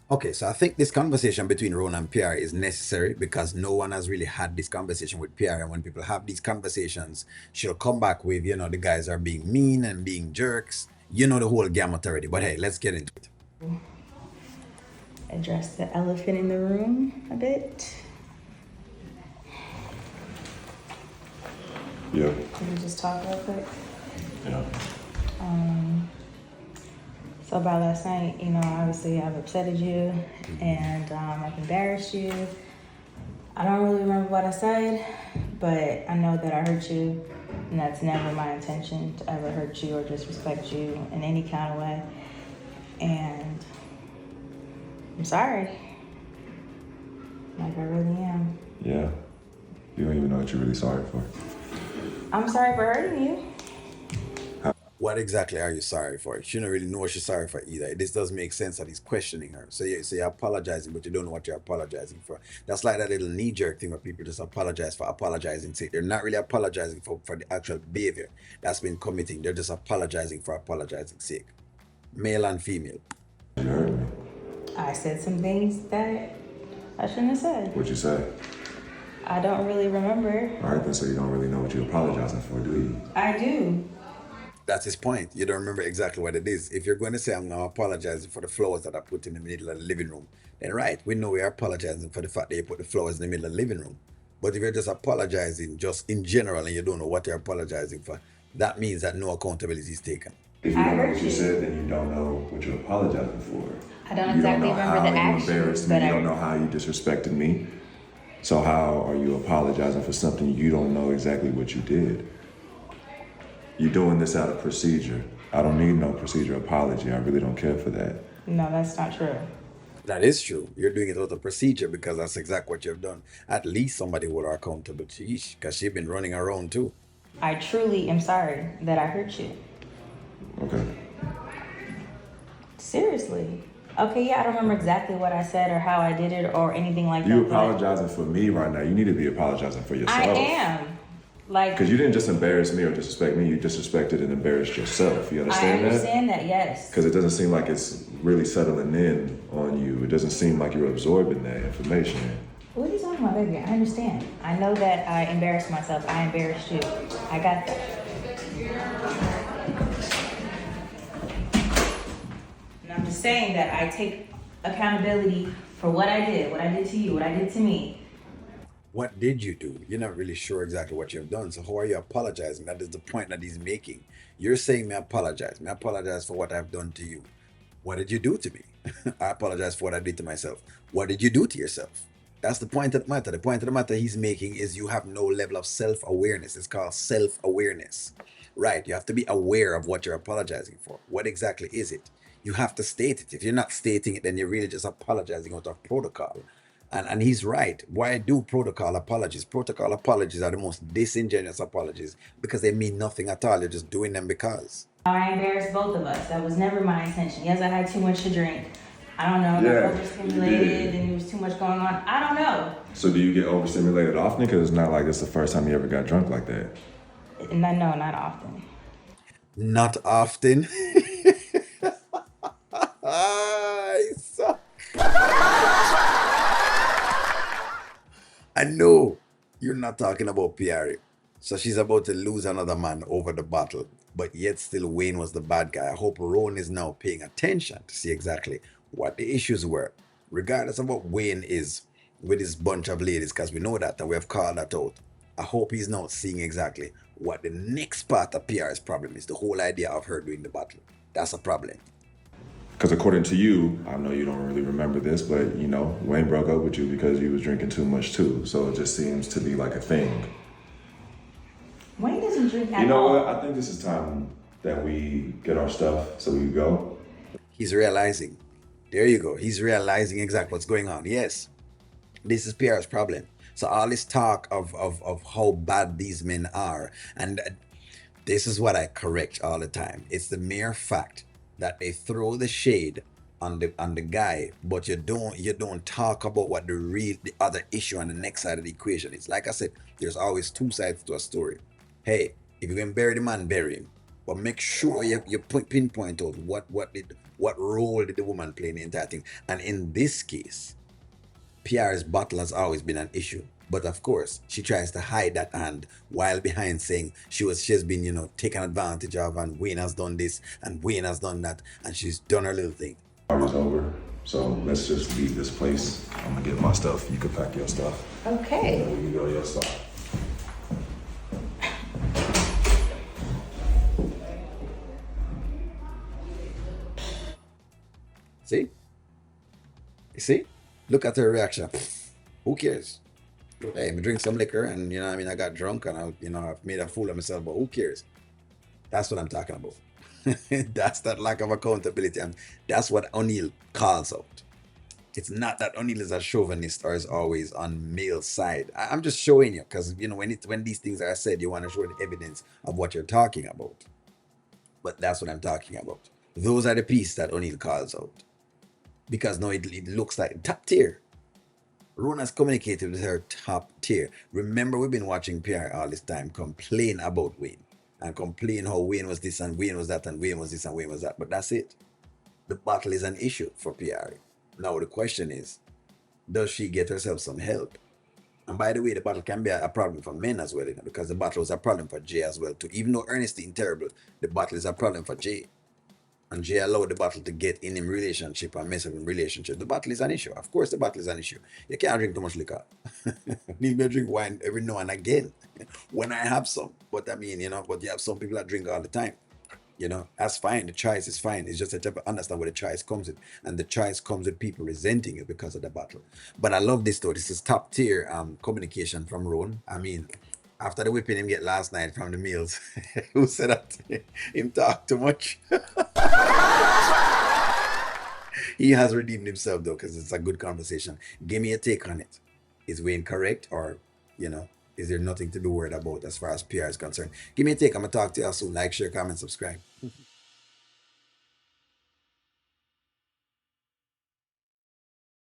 Okay, so I think this conversation between Rone and Piarry is necessary because no one has really had this conversation with Piarry. And when people have these conversations, she'll come back with, the guys are being mean and being jerks. You know the whole gamut already. But hey, let's get into it. Address the elephant in the room a bit. Yeah. Can we just talk real quick? Yeah. So about last night, obviously I've upsetted you and I've embarrassed you. I don't really remember what I said, but I know that I hurt you, and that's never my intention to ever hurt you or disrespect you in any kind of way. And I'm sorry. Like I really am. Yeah. You don't even know what you're really sorry for. I'm sorry for hurting you. What exactly are you sorry for? She don't really know what she's sorry for either. This does make sense that he's questioning her. So you're apologizing, but you don't know what you're apologizing for. That's like that little knee jerk thing where people just apologize for apologizing's sake. They're not really apologizing for the actual behavior that's been committing. They're just apologizing for apologizing's sake. Male and female. You heard me. I said some things that I shouldn't have said. What'd you say? I don't really remember. All right, then, so you don't really know what you're apologizing for, do you? I do. That's his point. You don't remember exactly what it is. If you're going to say, I'm now apologizing for the flowers that I put in the middle of the living room, then right, we know we are apologizing for the fact that you put the flowers in the middle of the living room. But if you're just apologizing just in general and you don't know what you're apologizing for, that means that no accountability is taken. If you don't know what you said, then you don't know what you're apologizing for. I don't You don't exactly know remember how the you action, embarrassed me. but You don't know how you disrespected me. So how are you apologizing for something you don't know exactly what you did? You're doing this out of procedure. I don't need no procedure apology. I really don't care for that. No, that's not true. That is true. You're doing it out of procedure because that's exactly what you've done. At least somebody would are accountable to you because she's been running around too. I truly am sorry that I hurt you. Okay. Seriously. Okay, yeah, I don't remember exactly what I said or how I did it or anything like that. You apologizing for me right now. You need to be apologizing for yourself. I am. Like, Because you didn't just embarrass me or disrespect me. You disrespected and embarrassed yourself. You I understand that? understand that, yes. Because it doesn't seem like it's really settling in on you. It doesn't seem like you're absorbing that information. What are you talking about, baby? I understand. I know that I embarrassed myself. I embarrassed you. I got that. And I'm just saying that I take accountability for what I did to you, what I did to me. What did you do? You're not really sure exactly what you've done. So how are you apologizing? That is the point that he's making. You're saying me apologize. Me apologize for what I've done to you. What did you do to me? I apologize for what I did to myself. What did you do to yourself? That's the point of the matter. The point of the matter he's making is you have no level of self-awareness. It's called self-awareness. Right. You have to be aware of what you're apologizing for. What exactly is it? You have to state it. If you're not stating it, then you're really just apologizing out of protocol. And he's right. Why do protocol apologies? Protocol apologies are the most disingenuous apologies because they mean nothing at all. You're just doing them because. I embarrassed both of us. That was never my intention. Yes, I had too much to drink. I don't know. Yeah, I was overstimulated and there was too much going on. I don't know. So do you get overstimulated often? Because it's not like it's the first time you ever got drunk like that. No, not often. Not often. I suck. I know you're not talking about Piarry. So she's about to lose another man over the battle. But yet still Wayne was the bad guy. I hope Rone is now paying attention to see exactly what the issues were. Regardless of what Wayne is with his bunch of ladies, because we know that and we have called that out. I hope he's now seeing exactly what the next part of Piarry's problem is. The whole idea of her doing the battle. That's a problem. Because according to you, I know you don't really remember this, but Wayne broke up with you because you was drinking too much too. So it just seems to be like a thing. Wayne doesn't drink at all. You know what? I think this is time that we get our stuff so we can go. He's realizing. There you go. He's realizing exactly what's going on. Yes, this is Pierre's problem. So all this talk of how bad these men are, and this is what I correct all the time. It's the mere fact that they throw the shade on the guy, but you don't talk about what the other issue on the next side of the equation is. Like I said, there's always two sides to a story. Hey, if you can bury the man, bury him. But make sure you pinpoint out what role did the woman play in the entire thing. And in this case, Pierre's bottle has always been an issue. But of course, she tries to hide that hand while behind saying she's been, taken advantage of, and Wayne has done this and Wayne has done that, and she's done her little thing. Hours over. So let's just leave this place. I'm gonna get my stuff. You can pack your stuff. Okay. And then we can go to your spot. See? You see? Look at her reaction. Who cares? Hey, me drink some liquor and I got drunk and I've made a fool of myself, but who cares? That's what I'm talking about. That's that lack of accountability. And that's what O'Neill calls out. It's not that O'Neill is a chauvinist or is always on male side. I'm just showing you because when these things are said, you want to show the evidence of what you're talking about. But that's what I'm talking about. Those are the pieces that O'Neill calls out. Because now it looks like top tier. Rone has communicated with her top tier. Remember, we've been watching Piarry all this time complain about Wayne and complain how Wayne was this and Wayne was that and Wayne was this and Wayne was that. But that's it. The battle is an issue for Piarry. Now the question is, does she get herself some help? And by the way, the battle can be a problem for men as well, because the battle was a problem for Jay as well too. Even though Ernestine terrible, the battle is a problem for Jay. And Jay allowed the battle to get in him relationship and mess up in relationship. The battle is an issue. Of course, the battle is an issue. You can't drink too much liquor. Need me to drink wine every now and again when I have some. But I mean, but you have some people that drink all the time. That's fine. The choice is fine. It's just that you have to understand where the choice comes in. And the choice comes with people resenting you because of the battle. But I love this though. This is top tier communication from Rone. I mean, after the whipping him get last night from the meals, who said that him talk too much? He has redeemed himself though, because it's a good conversation. Give me a take on it. Is Wayne correct, or is there nothing to be worried about as far as PR is concerned? Give me a take. I'm gonna talk to you soon. Like, share, comment, subscribe.